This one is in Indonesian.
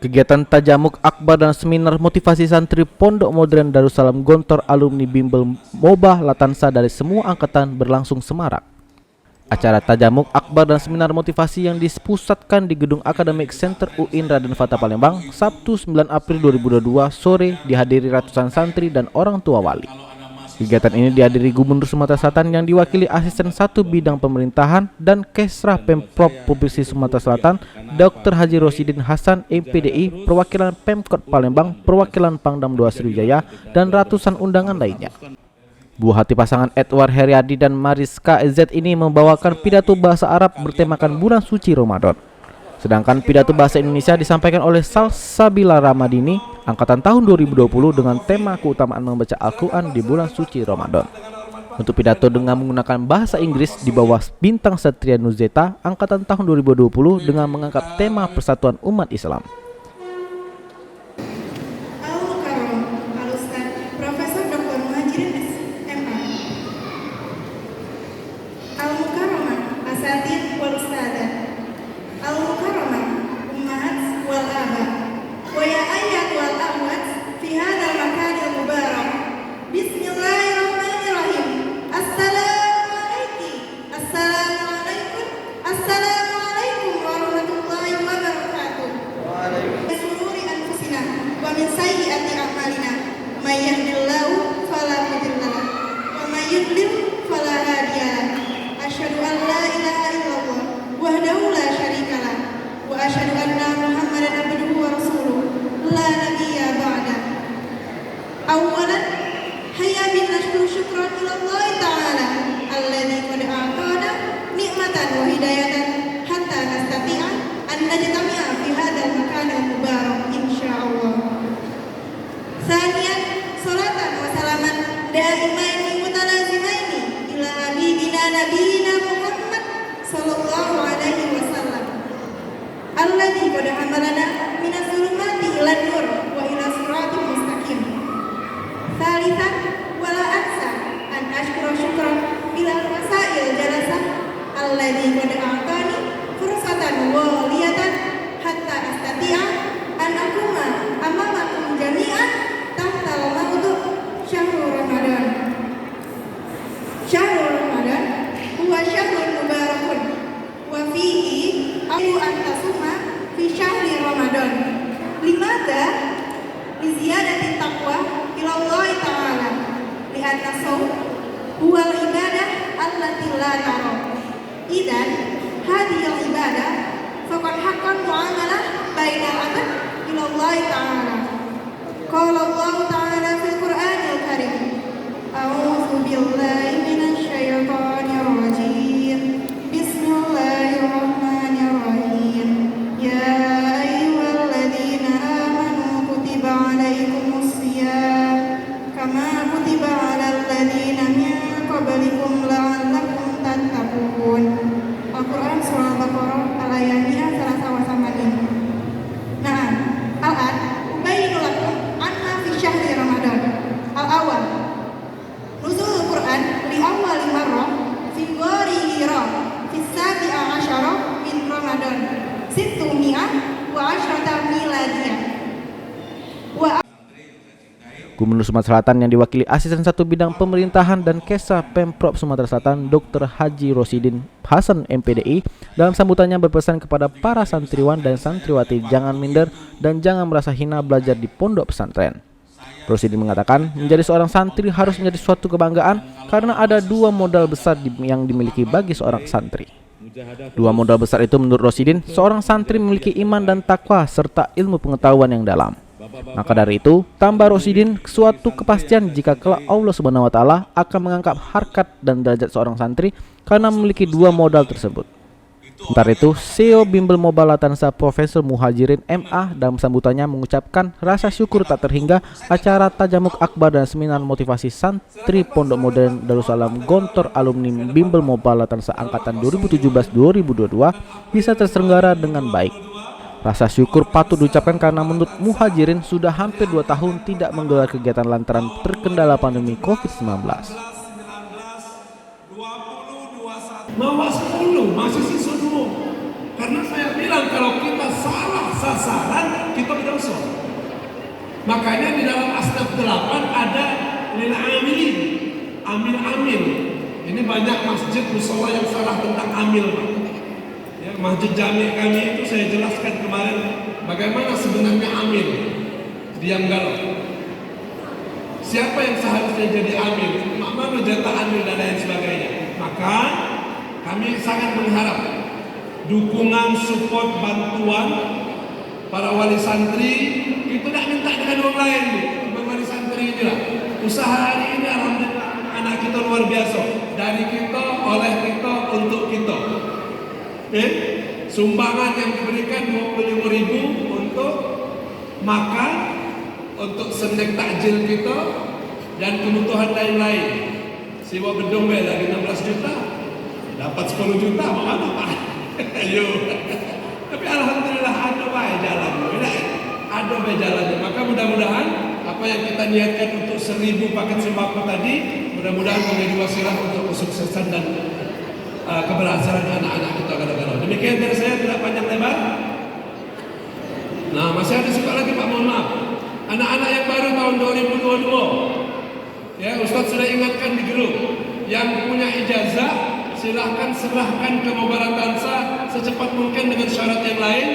Kegiatan tajamuk akbar dan seminar motivasi santri Pondok Modern Darussalam Gontor alumni Bimbel Mobah Latansa dari semua angkatan berlangsung semarak. Acara tajamuk akbar dan seminar motivasi yang dipusatkan di Gedung Akademik Center UIN Raden Fatah Palembang Sabtu 9 April 2022 sore dihadiri ratusan santri dan orang tua wali. Kegiatan ini dihadiri Gubernur Sumatera Selatan yang diwakili Asisten 1 Bidang Pemerintahan dan Kesra Pemprov Provinsi Sumatera Selatan Dr. Haji Rosidin Hasan MPDI, perwakilan Pemkot Palembang, perwakilan Pangdam 2 Sriwijaya, dan ratusan undangan lainnya. Buah hati pasangan Edward Heriadi dan Mariska Z ini membawakan pidato bahasa Arab bertemakan bulan suci Ramadan. Sedangkan pidato bahasa Indonesia disampaikan oleh Salsabila Ramadini angkatan tahun 2020 dengan tema keutamaan membaca Al-Quran di bulan suci Ramadan. Untuk pidato dengan menggunakan bahasa Inggris di bawah Bintang Satria Nuzeta angkatan tahun 2020 dengan mengangkat tema persatuan umat Islam. Gubernur Sumatera Selatan yang diwakili Asisten 1 Bidang Pemerintahan dan Kesra Pemprov Sumatera Selatan Dr. Haji Rosidin Hasan MPDI dalam sambutannya berpesan kepada para santriwan dan santriwati jangan minder dan jangan merasa hina belajar di pondok pesantren. Rosidin mengatakan menjadi seorang santri harus menjadi suatu kebanggaan karena ada dua modal besar yang dimiliki bagi seorang santri. Dua modal besar itu menurut Rosidin, seorang santri memiliki iman dan takwa serta ilmu pengetahuan yang dalam. Maka dari itu, tambah Rosidin suatu kepastian jika kelak Allah Subhanahu wa taala akan mengangkat harkat dan derajat seorang santri karena memiliki dua modal tersebut. Sementara itu, CEO Bimbel Mobah Latansa Profesor Muhajirin MA dalam sambutannya mengucapkan rasa syukur tak terhingga acara tajamuk akbar dan seminar motivasi santri Pondok Modern Darussalam Gontor alumni Bimbel Mobah Latansa angkatan 2017-2022 bisa terselenggara dengan baik. Rasa syukur patut diucapkan karena menurut Muhajirin sudah hampir 2 tahun tidak menggelar kegiatan lantaran terkendala pandemi COVID-19. Bahwa 10 masih sisa 2 Karena saya bilang kalau kita salah sasaran, kita berdosa. Makanya di dalam Asnaf 8 ada lil amilin, amil-amil. Ini banyak masjid musola yang salah tentang amil, Pak. Ya, masjid jami kami itu saya jelaskan kemarin bagaimana sebenarnya amil. Diam galau. Siapa yang seharusnya jadi amil? Mana jatah amil dan lain sebagainya. Maka kami sangat mengharap dukungan, support, bantuan para wali santri. Itu tidak minta dengan orang lain, bukan wali santri inilah. Usaha hari ini alhamdulillah anak kita luar biasa. Dari kita, oleh kita, untuk kita. Sumbangan yang diberikan 25.000 untuk makan, untuk snack takjil kita, dan kebutuhan lain-lain. Sewa gedung lagi 16 juta, dapat 10 juta, mau mana Pak? Ayo. Tapi alhamdulillah ada baik jalannya, ada baik jalannya. Maka mudah-mudahan apa yang kita niatkan untuk 1.000 paket sembako tadi, mudah-mudahan menjadi wasilah untuk kesuksesan dan keberhasilan anak-anak kita kadang-kadang. Demikian dari saya, tidak panjang lebar. Nah, masih ada suka lagi Pak, mohon maaf. Anak-anak yang baru tahun 2022, ya Ustadz sudah ingatkan di grup, yang punya ijazah silahkan serahkan ke Mubarak Tansa secepat mungkin dengan syarat yang lain.